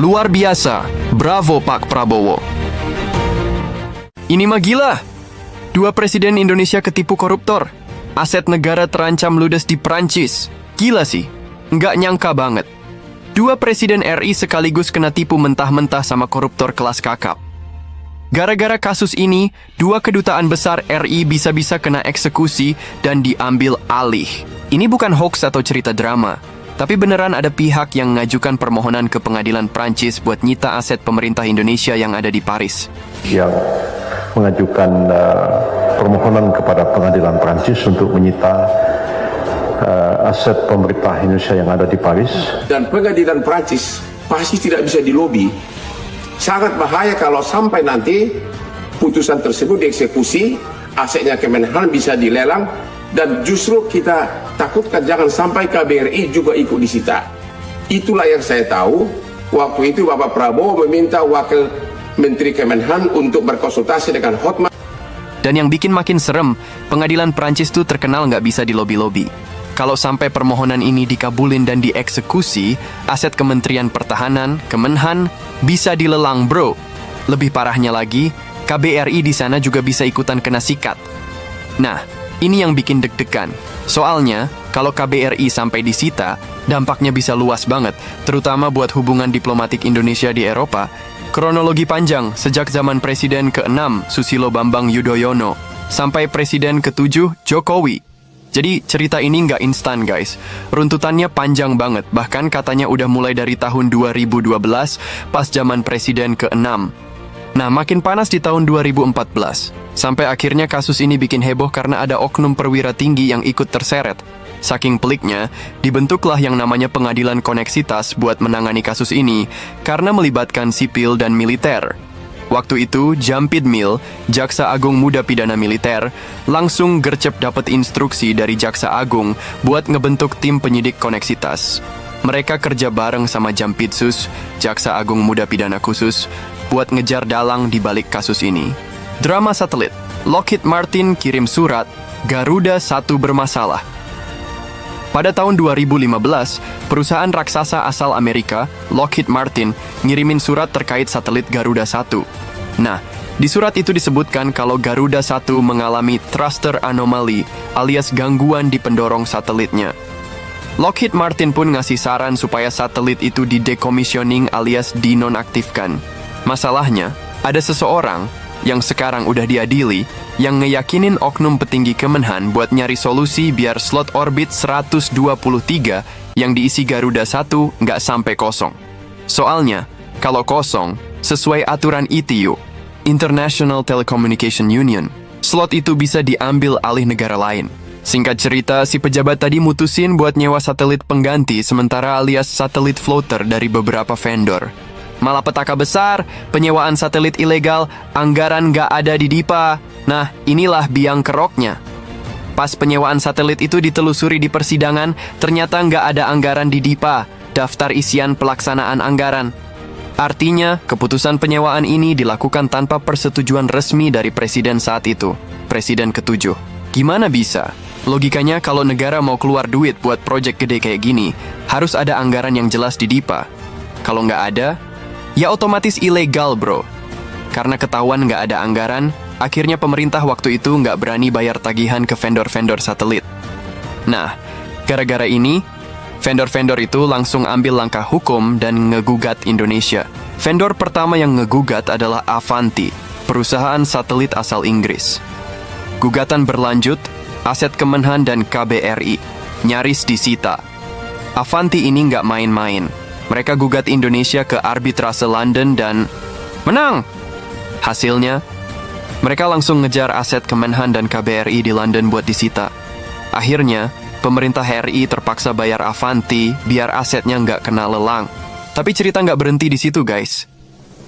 Luar biasa, bravo Pak Prabowo. Ini mah gila. Dua presiden Indonesia ketipu koruptor. Aset negara terancam ludes di Prancis. Gila sih, nggak nyangka banget. Dua presiden RI sekaligus kena tipu mentah-mentah sama koruptor kelas kakap. Gara-gara kasus ini, dua kedutaan besar RI bisa-bisa kena eksekusi dan diambil alih. Ini bukan hoax atau cerita drama, tapi beneran ada pihak yang mengajukan permohonan ke pengadilan Prancis buat nyita aset pemerintah Indonesia yang ada di Paris. Yang mengajukan permohonan kepada pengadilan Prancis untuk menyita aset pemerintah Indonesia yang ada di Paris. Dan pengadilan Prancis pasti tidak bisa dilobi. Sangat bahaya kalau sampai nanti putusan tersebut dieksekusi, asetnya Kemenhan bisa dilelang, dan justru kita takutkan jangan sampai KBRI juga ikut disita. Itulah yang saya tahu. Waktu itu Bapak Prabowo meminta Wakil Menteri Kemenhan untuk berkonsultasi dengan Hotman. Dan yang bikin makin serem, pengadilan Prancis tuh terkenal nggak bisa dilobi-lobi. Kalau sampai permohonan ini dikabulin dan dieksekusi, aset Kementerian Pertahanan, Kemenhan, bisa dilelang bro. Lebih parahnya lagi, KBRI di sana juga bisa ikutan kena sikat. Nah, ini yang bikin deg-degan. Soalnya, kalau KBRI sampai disita, dampaknya bisa luas banget, terutama buat hubungan diplomatik Indonesia di Eropa. Kronologi panjang, sejak zaman Presiden ke-6 Susilo Bambang Yudhoyono, sampai Presiden ke-7 Jokowi. Jadi cerita ini nggak instan guys, runtutannya panjang banget, bahkan katanya udah mulai dari tahun 2012 pas zaman Presiden ke-6. Nah makin panas di tahun 2014, sampai akhirnya kasus ini bikin heboh karena ada oknum perwira tinggi yang ikut terseret. Saking peliknya, dibentuklah yang namanya Pengadilan Koneksitas buat menangani kasus ini karena melibatkan sipil dan militer. Waktu itu, Jampidmil, Jaksa Agung Muda Pidana Militer, langsung gercep dapat instruksi dari Jaksa Agung buat ngebentuk tim penyidik koneksitas. Mereka kerja bareng sama Jampitsus, Jaksa Agung Muda Pidana Khusus, buat ngejar dalang di balik kasus ini. Drama satelit, Lockheed Martin kirim surat, Garuda 1 bermasalah. Pada tahun 2015, perusahaan raksasa asal Amerika, Lockheed Martin, ngirimin surat terkait satelit Garuda 1. Nah, di surat itu disebutkan kalau Garuda 1 mengalami thruster anomaly alias gangguan di pendorong satelitnya. Lockheed Martin pun ngasih saran supaya satelit itu didekomisioning alias dinonaktifkan. Masalahnya, ada seseorang yang sekarang udah diadili, yang ngeyakinin oknum petinggi Kemenhan buat nyari solusi biar slot orbit 123 yang diisi Garuda 1 nggak sampai kosong. Soalnya, kalau kosong, sesuai aturan ITU, International Telecommunication Union, slot itu bisa diambil alih negara lain. Singkat cerita, si pejabat tadi mutusin buat nyewa satelit pengganti sementara alias satelit floater dari beberapa vendor. Malapetaka besar, penyewaan satelit ilegal, anggaran nggak ada di DIPA. Nah, inilah biang keroknya. Pas penyewaan satelit itu ditelusuri di persidangan, ternyata nggak ada anggaran di DIPA, daftar isian pelaksanaan anggaran. Artinya, keputusan penyewaan ini dilakukan tanpa persetujuan resmi dari presiden saat itu, Presiden ke-7. Gimana bisa? Logikanya kalau negara mau keluar duit buat proyek gede kayak gini, harus ada anggaran yang jelas di DIPA. Kalau nggak ada, ya otomatis ilegal bro. Karena ketahuan nggak ada anggaran, akhirnya pemerintah waktu itu nggak berani bayar tagihan ke vendor-vendor satelit. Nah, gara-gara ini, vendor-vendor itu langsung ambil langkah hukum dan ngegugat Indonesia. Vendor pertama yang ngegugat adalah Avanti, perusahaan satelit asal Inggris. Gugatan berlanjut, aset Kemenhan dan KBRI nyaris disita. Avanti ini nggak main-main. Mereka gugat Indonesia ke arbitrase London dan menang! Hasilnya, mereka langsung ngejar aset Kemenhan dan KBRI di London buat disita. Akhirnya, pemerintah RI terpaksa bayar Avanti biar asetnya nggak kena lelang. Tapi cerita nggak berhenti di situ guys.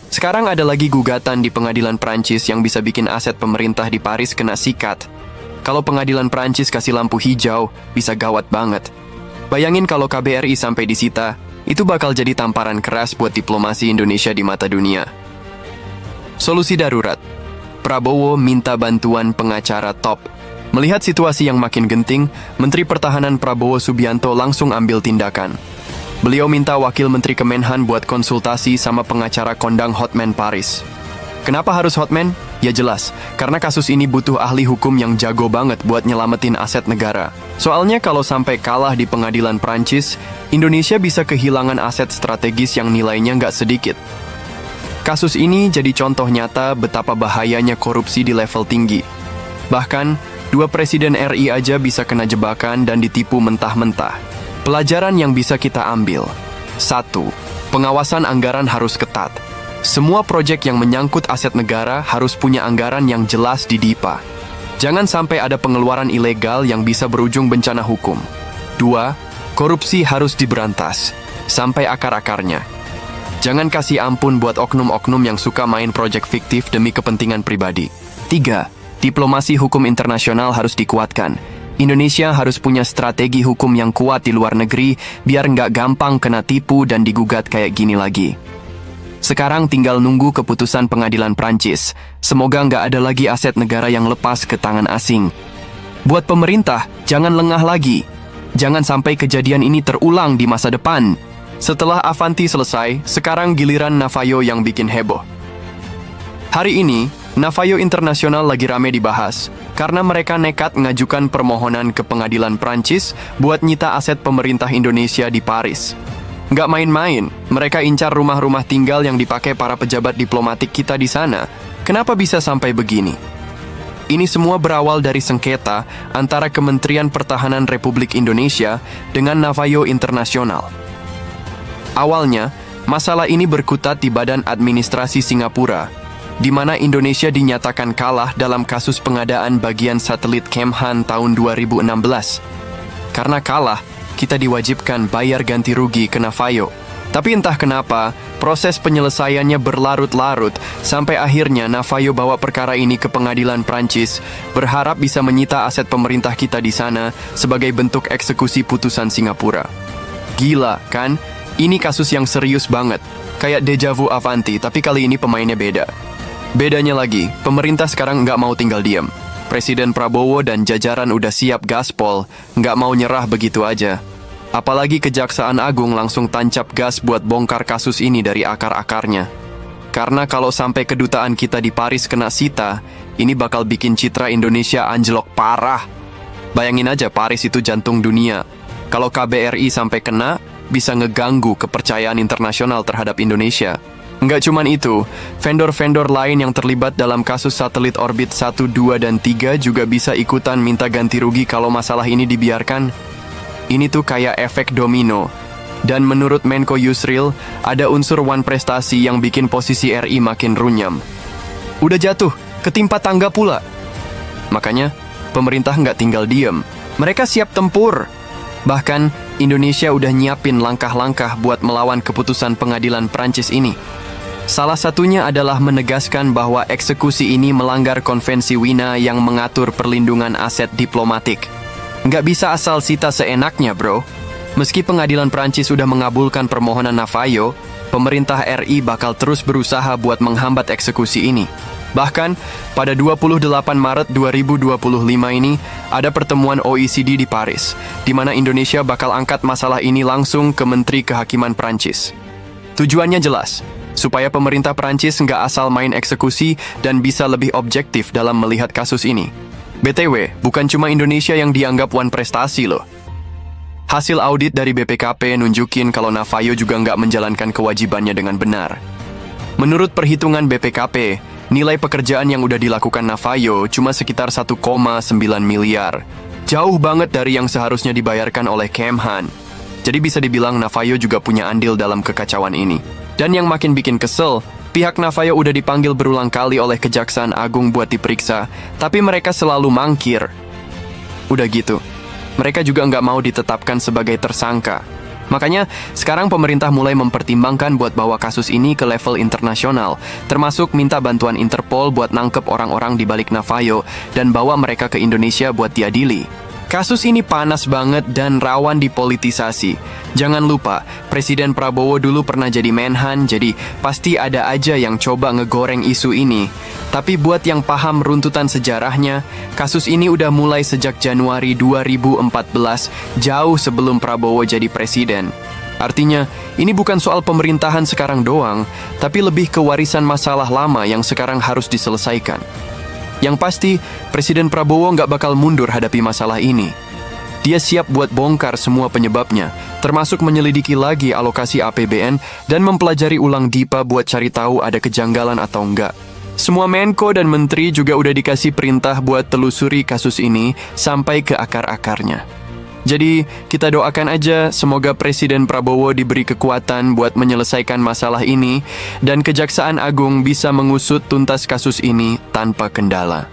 Sekarang ada lagi gugatan di pengadilan Prancis yang bisa bikin aset pemerintah di Paris kena sikat. Kalau pengadilan Prancis kasih lampu hijau, bisa gawat banget. Bayangin kalau KBRI sampai disita, itu bakal jadi tamparan keras buat diplomasi Indonesia di mata dunia. Solusi darurat. Prabowo minta bantuan pengacara top. Melihat situasi yang makin genting, Menteri Pertahanan Prabowo Subianto langsung ambil tindakan. Beliau minta wakil Menteri Kemenhan buat konsultasi sama pengacara kondang Hotman Paris. Kenapa harus Hotman? Ya jelas, karena kasus ini butuh ahli hukum yang jago banget buat nyelamatin aset negara. Soalnya kalau sampai kalah di pengadilan Prancis, Indonesia bisa kehilangan aset strategis yang nilainya nggak sedikit. Kasus ini jadi contoh nyata betapa bahayanya korupsi di level tinggi. Bahkan, 2 presiden RI aja bisa kena jebakan dan ditipu mentah-mentah. Pelajaran yang bisa kita ambil. 1. Pengawasan anggaran harus ketat. Semua proyek yang menyangkut aset negara harus punya anggaran yang jelas di DIPA. Jangan sampai ada pengeluaran ilegal yang bisa berujung bencana hukum. 2. Korupsi harus diberantas, sampai akar-akarnya. Jangan kasih ampun buat oknum-oknum yang suka main proyek fiktif demi kepentingan pribadi. 3. Diplomasi hukum internasional harus dikuatkan. Indonesia harus punya strategi hukum yang kuat di luar negeri biar nggak gampang kena tipu dan digugat kayak gini lagi. Sekarang tinggal nunggu keputusan pengadilan Prancis. Semoga nggak ada lagi aset negara yang lepas ke tangan asing. Buat pemerintah, jangan lengah lagi. Jangan sampai kejadian ini terulang di masa depan. Setelah Avanti selesai, sekarang giliran Navajo yang bikin heboh. Hari ini, Navajo Internasional lagi rame dibahas, karena mereka nekat ngajukan permohonan ke pengadilan Prancis buat nyita aset pemerintah Indonesia di Paris. Nggak main-main, mereka incar rumah-rumah tinggal yang dipakai para pejabat diplomatik kita di sana. Kenapa bisa sampai begini? Ini semua berawal dari sengketa antara Kementerian Pertahanan Republik Indonesia dengan Navajo Internasional. Awalnya, masalah ini berkutat di Badan Administrasi Singapura, di mana Indonesia dinyatakan kalah dalam kasus pengadaan bagian satelit Kemhan tahun 2016. Karena kalah, kita diwajibkan bayar ganti rugi ke Navajo. Tapi entah kenapa, proses penyelesaiannya berlarut-larut sampai akhirnya Navajo bawa perkara ini ke pengadilan Prancis, berharap bisa menyita aset pemerintah kita di sana sebagai bentuk eksekusi putusan Singapura. Gila, kan? Ini kasus yang serius banget. Kayak deja vu Avanti, tapi kali ini pemainnya beda. Bedanya lagi, pemerintah sekarang nggak mau tinggal diam. Presiden Prabowo dan jajaran udah siap gaspol, nggak mau nyerah begitu aja. Apalagi Kejaksaan Agung langsung tancap gas buat bongkar kasus ini dari akar-akarnya. Karena kalau sampai kedutaan kita di Paris kena sita, ini bakal bikin citra Indonesia anjlok parah. Bayangin aja, Paris itu jantung dunia. Kalau KBRI sampai kena, bisa ngeganggu kepercayaan internasional terhadap Indonesia. Nggak cuman itu, vendor-vendor lain yang terlibat dalam kasus satelit orbit 1, 2, dan 3 juga bisa ikutan minta ganti rugi kalau masalah ini dibiarkan. Ini tuh kayak efek domino. Dan menurut Menko Yusril, ada unsur wan prestasi yang bikin posisi RI makin runyam. Udah jatuh, ketimpa tangga pula. Makanya, pemerintah nggak tinggal diem. Mereka siap tempur. Bahkan, Indonesia udah nyiapin langkah-langkah buat melawan keputusan pengadilan Prancis ini. Salah satunya adalah menegaskan bahwa eksekusi ini melanggar konvensi Wina yang mengatur perlindungan aset diplomatik. Nggak bisa asal sita seenaknya, bro. Meski pengadilan Prancis sudah mengabulkan permohonan Navajo, pemerintah RI bakal terus berusaha buat menghambat eksekusi ini. Bahkan, pada 28 Maret 2025 ini, ada pertemuan OECD di Paris, di mana Indonesia bakal angkat masalah ini langsung ke Menteri Kehakiman Prancis. Tujuannya jelas, supaya pemerintah Prancis nggak asal main eksekusi dan bisa lebih objektif dalam melihat kasus ini. BTW, bukan cuma Indonesia yang dianggap wan prestasi loh. Hasil audit dari BPKP nunjukin kalau Navajo juga nggak menjalankan kewajibannya dengan benar. Menurut perhitungan BPKP, nilai pekerjaan yang udah dilakukan Navajo cuma sekitar 1,9 miliar. Jauh banget dari yang seharusnya dibayarkan oleh Kemhan. Jadi bisa dibilang Navajo juga punya andil dalam kekacauan ini. Dan yang makin bikin kesel, pihak Navajo udah dipanggil berulang kali oleh Kejaksaan Agung buat diperiksa, tapi mereka selalu mangkir. Udah gitu, mereka juga nggak mau ditetapkan sebagai tersangka. Makanya, sekarang pemerintah mulai mempertimbangkan buat bawa kasus ini ke level internasional, termasuk minta bantuan Interpol buat nangkep orang-orang di balik Navajo dan bawa mereka ke Indonesia buat diadili. Kasus ini panas banget dan rawan dipolitisasi. Jangan lupa, Presiden Prabowo dulu pernah jadi Menhan, jadi pasti ada aja yang coba ngegoreng isu ini. Tapi buat yang paham runtutan sejarahnya, kasus ini udah mulai sejak Januari 2014, jauh sebelum Prabowo jadi presiden. Artinya, ini bukan soal pemerintahan sekarang doang, tapi lebih ke warisan masalah lama yang sekarang harus diselesaikan. Yang pasti, Presiden Prabowo nggak bakal mundur hadapi masalah ini. Dia siap buat bongkar semua penyebabnya, termasuk menyelidiki lagi alokasi APBN dan mempelajari ulang DIPA buat cari tahu ada kejanggalan atau enggak. Semua Menko dan Menteri juga udah dikasih perintah buat telusuri kasus ini sampai ke akar-akarnya. Jadi, kita doakan aja semoga Presiden Prabowo diberi kekuatan buat menyelesaikan masalah ini dan Kejaksaan Agung bisa mengusut tuntas kasus ini tanpa kendala.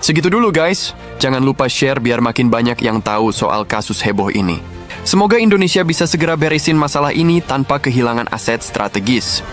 Segitu dulu guys, jangan lupa share biar makin banyak yang tahu soal kasus heboh ini. Semoga Indonesia bisa segera beresin masalah ini tanpa kehilangan aset strategis.